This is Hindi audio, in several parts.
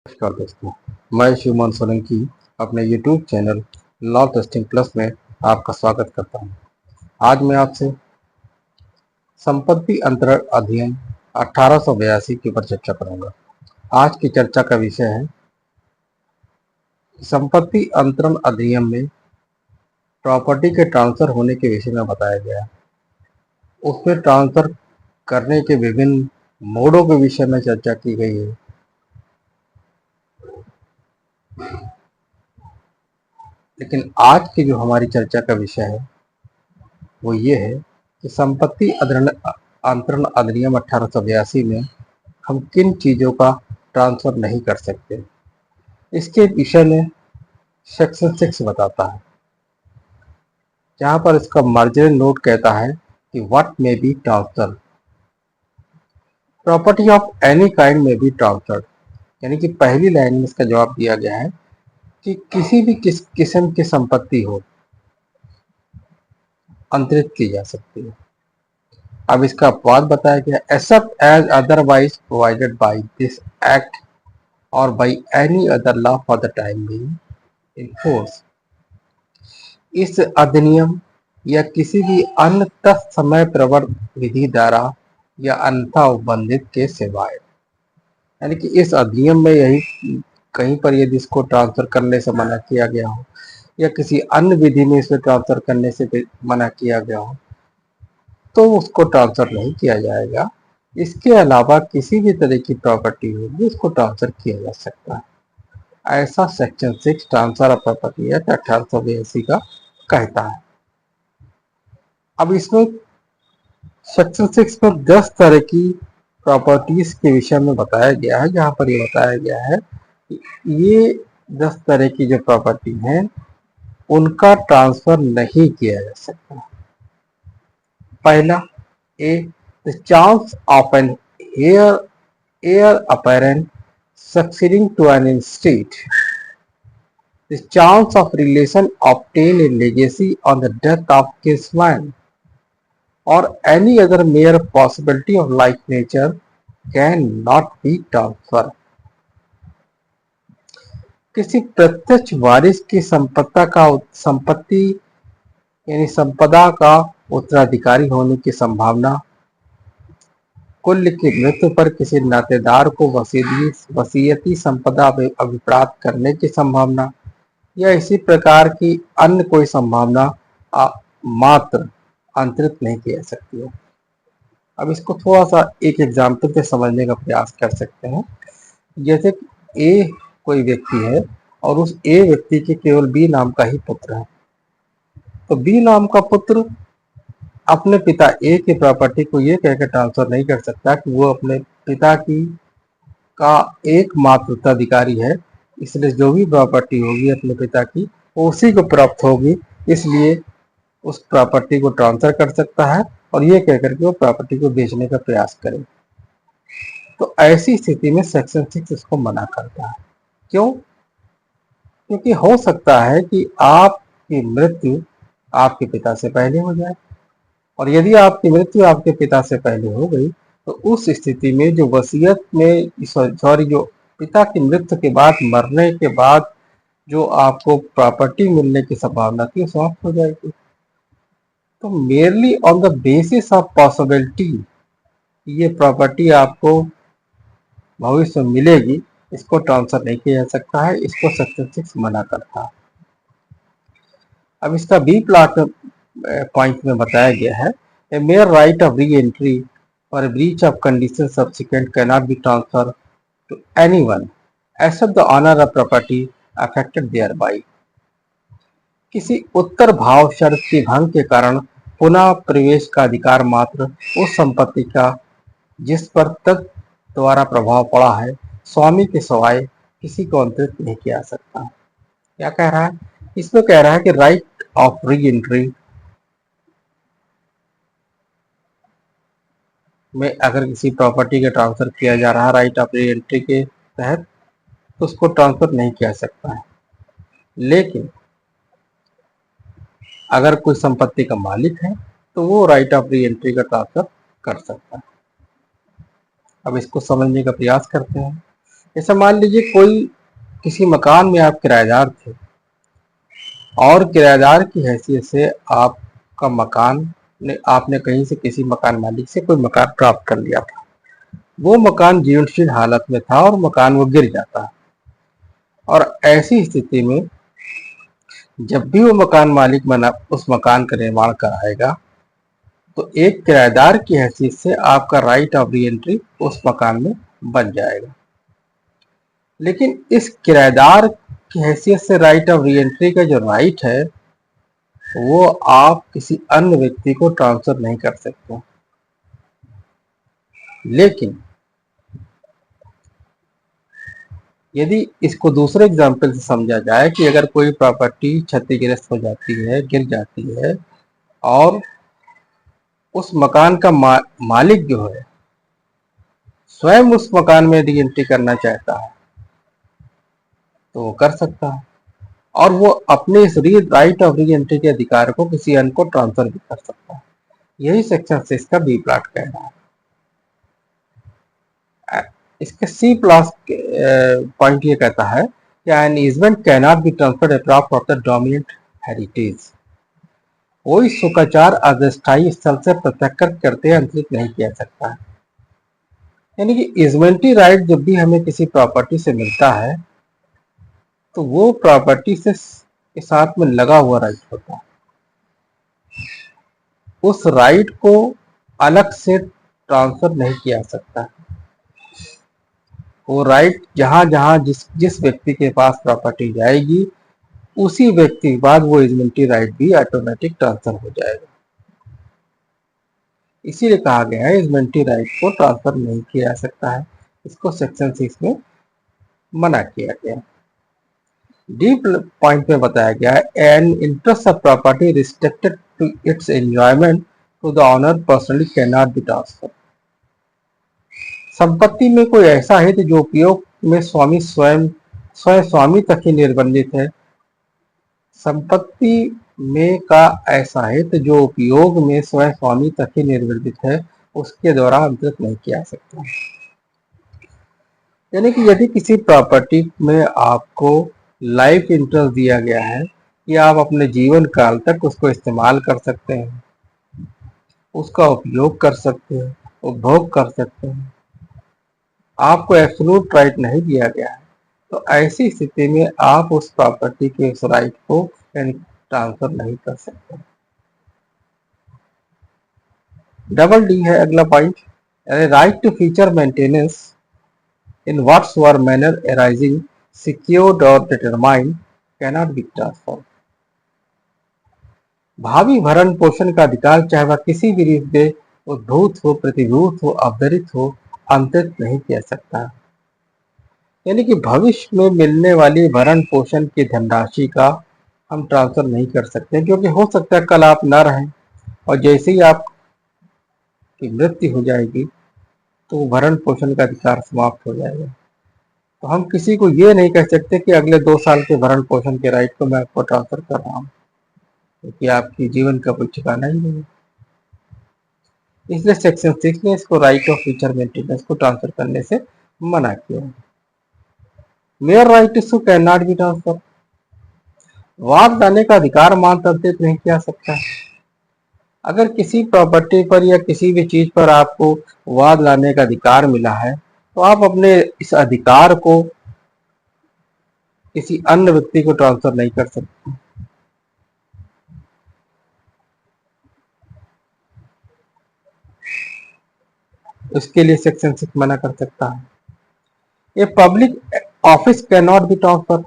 नमस्कार दोस्तों, मैं शिवमान सोलंकी अपने YouTube channel law testing plus में आपका स्वागत करता हूं। आज मैं आपसे संपत्ति अंतरण अधिनियम 1882 के ऊपर चर्चा करूंगा। आज की चर्चा का विषय है संपत्ति अंतरण अधिनियम में प्रॉपर्टी के ट्रांसफर होने के विषय में बताया गया है। उसमें ट्रांसफर करने के विभिन्न मोडों के विषय में चर्चा की गई है। लेकिन आज की जो हमारी चर्चा का विषय है वो ये है कि संपत्ति अंतरण अधिनियम 1882 में हम किन चीज़ों का ट्रांसफर नहीं कर सकते। इसके विषय में सेक्शन 6 बताता है, जहाँ पर इसका मार्जिनल नोट कहता है कि what may be transfer, property of any kind may be transferred. यानी कि पहली लाइन में इसका जवाब दिया गया है कि किसी भी किस्म की संपत्ति हो अंतरित की जा सकती है। अब इसका अपवाद बताया गया, except as otherwise provided by this act और by any other law for the time being in force. इस अधिनियम या किसी भी अन्य तत्समय प्रवर्त विधि द्वारा या अन्यथा उपबंधित के सिवाय। यानी कि इस अधिनियम में यही कहीं पर यदि इसको ट्रांसफर करने से मना किया गया हो या किसी अन्य विधि में इसे ट्रांसफर करने से मना किया गया हो तो उसको ट्रांसफर नहीं किया जाएगा। इसके अलावा किसी भी तरह की प्रॉपर्टी होगी उसको ट्रांसफर किया जा सकता है। ऐसा section 6 transfer of property act 1882 का कहता है। अब इसमें सेक्शन 6 में 10 तरह की प्रॉपर्टीज के विषय में बताया गया है, जहां पर ये बताया गया है कि ये 10 तरह की जो प्रॉपर्टी हैं उनका ट्रांसफर नहीं किया जा सकता। पहला, a the chance of an heir apparent succeeding to an estate, the chance of relation obtained in legacy on the death of kinsman or any other mere possibility of like nature cannot be transferred. किसी प्रत्यक्ष वारिस की संपत्ति यानी संपदा का उत्तराधिकारी होने की संभावना, कुल की मृत्यु पर किसी नातेदार को वसीयती संपदा अभिप्राप्त करने की संभावना या इसी प्रकार की अन्य कोई संभावना मात्र अंतरित नहीं की जा सकती है। अब इसको थोड़ा सा एक एग्जाम्पल से समझने का प्रयास कर सकते हैं। जैसे कि ए कोई व्यक्ति है और उस ए व्यक्ति के केवल बी नाम का ही पुत्र है, तो बी नाम का पुत्र अपने पिता ए की प्रॉपर्टी को ये कहकर ट्रांसफर नहीं कर सकता कि वो अपने पिता की का एकमात्र उत्तराधिकारी है, इसलिए जो भी प्रॉपर्टी होगी अपने पिता की वो उसी को प्राप्त होगी, इसलिए उस प्रॉपर्टी को ट्रांसफर कर सकता है और ये कहकर के वो प्रॉपर्टी को बेचने का प्रयास करे। तो ऐसी स्थिति में सेक्शन 6 इसको मना करता है। क्यों? क्योंकि हो सकता है कि आपकी मृत्यु आपके पिता से पहले हो जाए, और यदि आपकी मृत्यु आपके पिता से पहले हो गई तो उस स्थिति में जो वसीयत में जो पिता की मृत्यु के बाद मरने के बाद जो आपको प्रॉपर्टी मिलने की संभावना थी समाप्त हो जाएगी। तो merely on the basis of possibility ये प्रॉपर्टी आपको भविष्य में मिलेगी, इसको ट्रांसफर नहीं किया जा सकता है। इसको सेक्शन 6 मना करता है। अब इसका बी प्लॉट पॉइंट में बताया गया है, a mere right of re entry और breach of condition subsequent cannot be transfer to anyone except the owner of property affected thereby. किसी उत्तर भाव शर्त के भंग के कारण पुनः प्रवेश का अधिकार मात्र उस संपत्ति का जिस पर तद द्वारा प्रभाव पड़ा है स्वामी के सिवाय किसी को अंतरित नहीं किया जा सकता। क्या कह रहा है? इसमें कह रहा है कि राइट ऑफ री एंट्री में अगर किसी प्रॉपर्टी का ट्रांसफर किया जा रहा है राइट ऑफ री एंट्री के तहत तो उसको ट्रांसफर नहीं किया सकता है, लेकिन अगर कोई संपत्ति का मालिक है तो वो राइट ऑफ री एंट्री का ट्रांसफर कर सकता है। अब इसको समझने का प्रयास करते हैं। जैसे मान लीजिए कोई किसी मकान में आप किराएदार थे और किराएदार की हैसियत से आपका मकान आपने कहीं से किसी मकान मालिक से कोई मकान प्राप्त कर लिया था। वो मकान जीर्णशील हालत में था और मकान वो गिर जाता है, और ऐसी स्थिति में जब भी वो मकान मालिक उस मकान का निर्माण कराएगा तो एक किराएदार की हैसियत से आपका राइट ऑफ री एंट्री उस मकान में बन जाएगा। लेकिन इस किराएदार की हैसियत से राइट ऑफ री एंट्री का जो राइट है वो आप किसी अन्य व्यक्ति को ट्रांसफर नहीं कर सकते। लेकिन यदि इसको दूसरे एग्जाम्पल से समझा जाए कि अगर कोई प्रॉपर्टी क्षतिग्रस्त हो जाती है, गिर जाती है, और उस मकान का मालिक जो है स्वयं उस मकान में री एंट्री करना चाहता है तो वो कर सकता है, और वो अपने इस राइट ऑफ री एंट्री के अधिकार को किसी अन्य को ट्रांसफर भी कर सकता है। यही सेक्शन 6 का बी प्लॉट कह रहा है। इसके सी प्लस पॉइंट ये कहता है कि an easement can not be transferred approx of the dominant heritage. कोई सुकाचार अस्थायी स्थल से पृथक करते अंतरित नहीं किया सकता है। यानी कि इजमेंटरी राइट जब भी हमें किसी प्रॉपर्टी से मिलता है तो वो प्रॉपर्टी से के साथ में लगा हुआ राइट होता है। उस राइट को अलग से ट्रांसफर नहीं किया सकता। वो राइट जहां जहां जिस व्यक्ति के पास प्रॉपर्टी जाएगी उसी व्यक्ति के बाद वो इजमेंटरी राइट भी ऑटोमेटिक ट्रांसफर हो जाएगा। इसीलिए कहा गया है इजमेंटरी राइट को ट्रांसफर नहीं किया जा सकता है। इसको सेक्शन 6 में मना किया गया। डी पॉइंट में बताया गया है an interest of property restricted to its enjoyment to the owner personally can not be transfer. संपत्ति में कोई ऐसा हित जो उपयोग में स्वामी स्वयं स्वामी तक ही निर्बंधित है। संपत्ति में का ऐसा हित जो उपयोग में स्वयं स्वामी तक ही निर्बंधित है उसके द्वारा अंतरित नहीं किया सकता। यानी कि यदि किसी प्रॉपर्टी में आपको लाइफ इंटरेस्ट दिया गया है कि आप अपने जीवन काल तक उसको इस्तेमाल कर सकते हैं, उसका उपयोग कर सकते हैं, उपभोग कर सकते हैं, आपको एब्सोल्यूट राइट नहीं दिया गया है, तो ऐसी स्थिति में आप उस प्रॉपर्टी के उस राइट को ट्रांसफर नहीं कर सकते। डबल डी है अगला point, right to future maintenance in whatsoever manner arising secured or determined cannot be transferred। भावी भरण पोषण का अधिकार चाहे वह किसी भी रीत में उद्भूत हो, प्रतिभूत हो, अवतरित हो, अंतरित नहीं किया सकता। यानी कि भविष्य में मिलने वाली भरण पोषण की धनराशि का हम ट्रांसफर नहीं कर सकते, क्योंकि हो सकता है कल आप न रहें और जैसे ही आपकी मृत्यु हो जाएगी तो भरण पोषण का अधिकार समाप्त हो जाएगा। तो हम किसी को ये नहीं कह सकते कि अगले 2 साल के भरण पोषण के राइट को मैं आपको ट्रांसफर कर रहा हूँ, क्योंकि आपकी जीवन का कोई ठिकाना ही नहीं है। इसलिए सेक्शन 6 ने इसको राइट ऑफ फ्यूचर मेंटेनेंस को ट्रांसफर करने से मना किया। Mere right to can not be transfer. वाद लाने का अधिकार मान तंत्रित नहीं किया सकता। अगर किसी प्रॉपर्टी पर या किसी भी चीज पर आपको वाद लाने का अधिकार मिला है तो आप अपने इस अधिकार को किसी अन्य व्यक्ति को ट्रांसफर नहीं कर सकते। उसके लिए सेक्शन 6 मना कर सकता है। A public office can not be transfer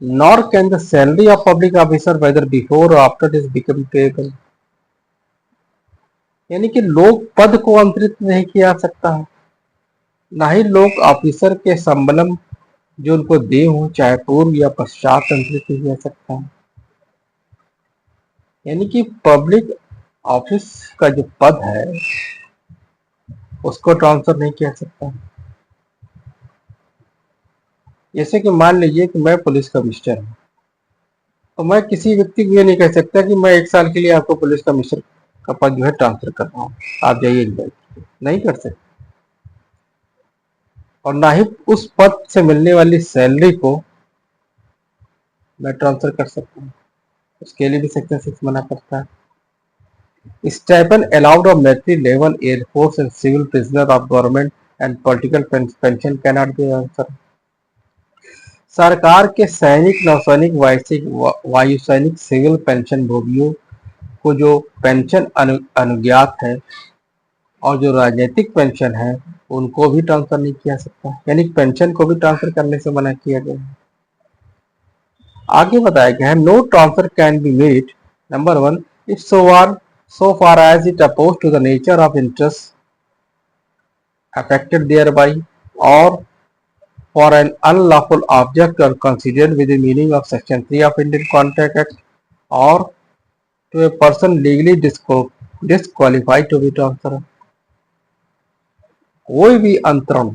nor can the salary of public officer whether before or after is become payable. यानी कि लोग पद को अंतरित नहीं किया जा सकता है, ना ही लोग ऑफिसर के संबलम जो उनको दे हो चाहे पूर्व या पश्चात अंतरित किया जा सकता है। यानी कि पब्लिक ऑफिस का जो पद है उसको ट्रांसफर नहीं किया सकता। जैसे कि मान लीजिए कि मैं पुलिस कमिश्नर हूँ, तो मैं किसी व्यक्ति को ये नहीं कह सकता कि मैं 1 साल के लिए आपको पुलिस कमिश्नर का पद जो है ट्रांसफर कर रहा हूँ, आप जाइए, नहीं कर सकते। और ना ही उस पद से मिलने वाली सैलरी को मैं ट्रांसफर कर सकता हूँ। उसके लिए भी सेक्शन 6 मना करता है। Stipend allowed of military level air force and civil prisoner of government and political pension cannot be answer. सरकार के सैनिक, नौसैनिक, वायुसैनिक, सिविल पेंशन भोगियों को जो पेंशन अनुज्ञात है और जो राजनीतिक पेंशन है उनको भी ट्रांसफर नहीं किया सकता, यानी पेंशन को भी ट्रांसफर करने से मना किया गया है। आगे बताया गया है, no transfer can be made, number 1, if so far as it opposed to the nature of interest affected thereby, or for an unlawful object or considered with the meaning of section 3 of Indian Contract Act, or to a person legally disqualified to be transferred। कोई भी अंतरण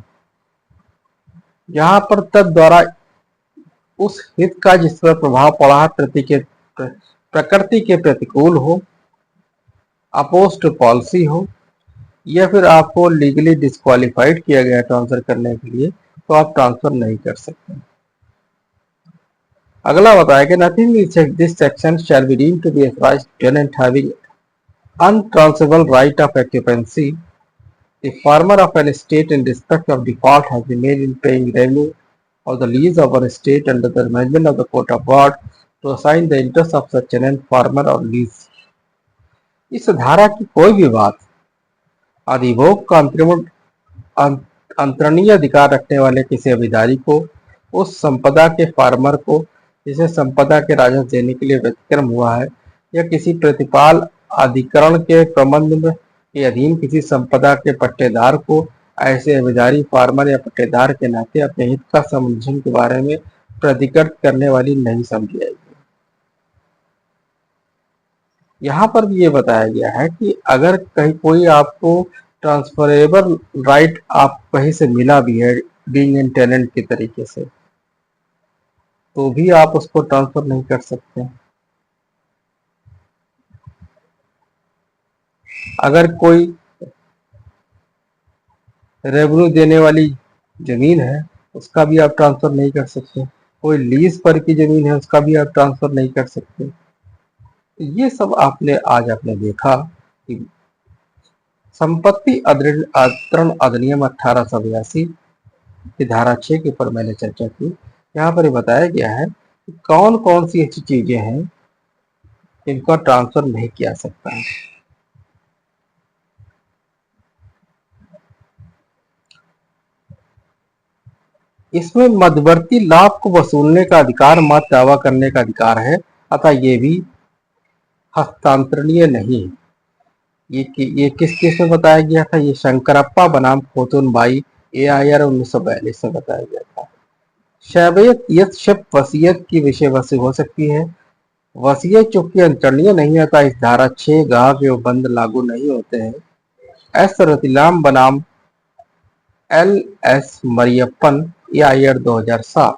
जहां पर तद द्वारा उस हित का जिस पर प्रभाव पड़ा प्रकृति के प्रतिकूल हो, अपोज टू पॉलिसी हो, या फिर आपको लीगली डिस्क्वालिफाइड किया गया ट्रांसफर करने के लिए, तो आप ट्रांसफर नहीं कर सकते। अगला बताया कि nothing in this section shall be deemed to be authorised tenant having untransferable right of occupancy। The farmer of an estate in respect of default has been made in paying revenue of the lease of an estate under the management of the court of God to assign the interest of such tenant, farmer or lease। इस धारा की कोई भी बात अधिभोग का अंतरणीय अधिकार रखने वाले किसी अभिधारी को उस संपदा के फार्मर को जिसे संपदा के राजस्व देने के लिए व्यतिक्रम हुआ है, या किसी प्रतिपाल अधिकरण के प्रबंध के अधीन किसी संपदा के पट्टेदार को ऐसे अभिधारी, फार्मर या पट्टेदार के नाते अपने हित का संरक्षण के बारे में प्रतिकृत करने वाली नहीं समझी जाएगी। यहाँ पर भी ये बताया गया है कि अगर कहीं कोई आपको ट्रांसफरेबल राइट आप कहीं से मिला भी है बीइंग एन टेनेंट के तरीके से, तो भी आप उसको ट्रांसफर नहीं कर सकते। अगर कोई रेवेन्यू देने वाली जमीन है उसका भी आप ट्रांसफर नहीं कर सकते। कोई लीज पर की जमीन है उसका भी आप ट्रांसफर नहीं कर सकते। ये सब आज आपने देखा कि संपत्ति अंतरण अधिनियम 1882 की धारा 6 के ऊपर मैंने चर्चा की। यहाँ पर बताया गया है कि कौन कौन सी ऐसी चीजें हैं जिनका ट्रांसफर नहीं किया सकता है। इसमें मध्यवर्ती लाभ को वसूलने का अधिकार, मत दावा करने का अधिकार है, अतः ये भी हस्तांतरणीय नहीं है। ये किस केस में बताया गया था? ये शंकरप्पा बनाम खोतुन बाई AIR 1942 में बताया गया था। शैवियत शब्द वसीयत की विषय वस्तु हो सकती है। वसीयत चूंकि अंतरणीय नहीं होता, इस धारा 6 गाह के बंद लागू नहीं होते हैं। एस रतिलाम बनाम LS मरियप्पन AIR 2007।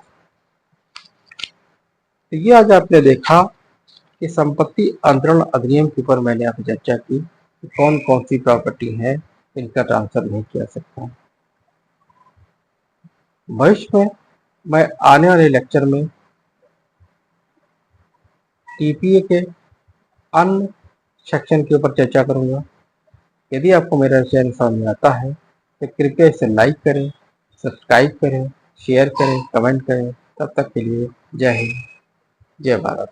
तो ये आज आपने देखा कि संपत्ति अंतरण अधिनियम के ऊपर मैंने आपसे चर्चा की कि कौन कौन सी प्रॉपर्टी है इनका ट्रांसफर नहीं किया सकता। भविष्य में मैं आने वाले लेक्चर में TPA के अन्य सेक्शन के ऊपर चर्चा करूंगा। यदि आपको मेरा चैनल समझ में आता है तो कृपया इसे लाइक करें, सब्सक्राइब करें, शेयर करें, कमेंट करें। तब तक के लिए जय हिंद, जय भारत।